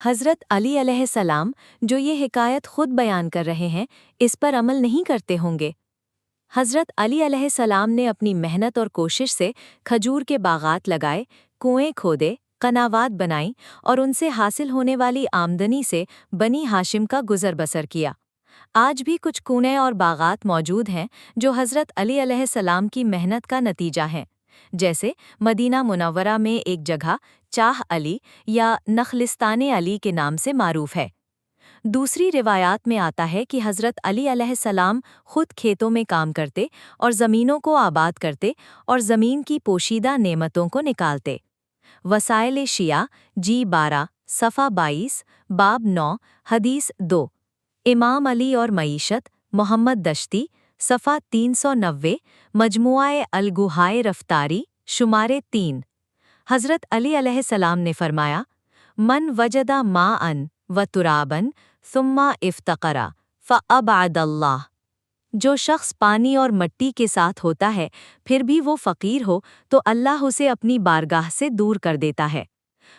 हज़रत अली अलैहिस्सलाम जो ये हिकायत खुद बयान कर रहे हैं, इस पर अमल नहीं करते होंगे। हज़रत अली अलैहिस्सलाम ने अपनी मेहनत और कोशिश से खजूर के बागात लगाए, कुएं खोदे, कनावात बनाई और उनसे हासिल होने वाली आमदनी से बनी हाशिम का गुजर बसर किया। आज भी कुछ कुएं और बागात मौजूद हैं जो हज़रत अली अलैहिस्सलाम की मेहनत का नतीजा हैं। जैसे मदीना मुनव्वरा में एक जगह चाह अली या नखलिस्तान अली के नाम से मारूफ है। दूसरी रिवायात में आता है कि हज़रत अली अलैहिस्सलाम खुद खेतों में काम करते और ज़मीनों को आबाद करते और ज़मीन की पोशीदा नेमतों को निकालते। वसाइल शिया जी 12 सफ़ा 22 बाब 9 हदीस 2। इमाम अली और मईशत मोहम्मद दश्ती सफ़ा 390 मजमुआए अल-गुहाए रफ्तारी शुमारे 3। हज़रत अली अलैहिस्सलाम ने फरमाया, मन वजदा माअन व तुराबन सुम्मा इफ्तकरा फ़अबअदल्लाह। जो शख्स पानी और मिट्टी के साथ होता है फिर भी वो फ़कीर हो तो अल्लाह उसे अपनी बारगाह से दूर कर देता है।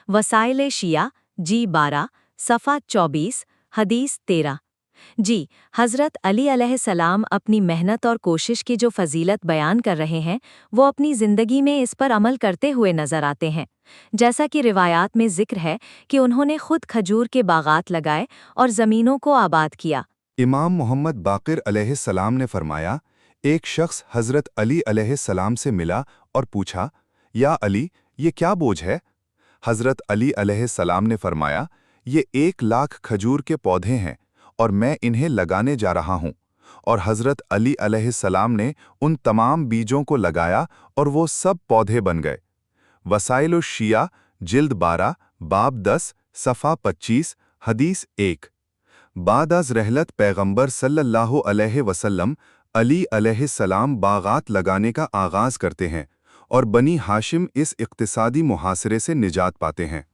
वसाइल शिया जी 12 सफ़ा 24 हदीस 13। जी, हज़रत अली अलैहिस्सलाम अपनी मेहनत और कोशिश की जो फजीलत बयान कर रहे हैं, वो अपनी ज़िंदगी में इस पर अमल करते हुए नज़र आते हैं। जैसा कि रिवायात में ज़िक्र है कि उन्होंने खुद खजूर के बागात लगाए और ज़मीनों को आबाद किया। इमाम मोहम्मद बाक़िर अलैहिस्सलाम ने फरमाया, एक शख्स हज़रत अली अलैहिस्सलाम से मिला और पूछा, या अली, ये क्या बोझ है? हज़रत अली अलैहिस्सलाम ने फरमाया, ये 1 लाख खजूर के पौधे हैं और मैं इन्हें लगाने जा रहा हूँ। और हज़रत अली अलैहिस्सलाम ने उन तमाम बीजों को लगाया और वो सब पौधे बन गए। वसाइल शिया जिल्द 12 बाब 10 सफ़ा 25 हदीस 1। बाद अज़ रहलत पैगंबर सल्लल्लाहु अलैहि वसल्लम अली अलैहिस्सलाम बागात लगाने का आगाज़ करते हैं और बनी हाशिम इस इक़्तिसादी मुहासरे से निजात पाते हैं।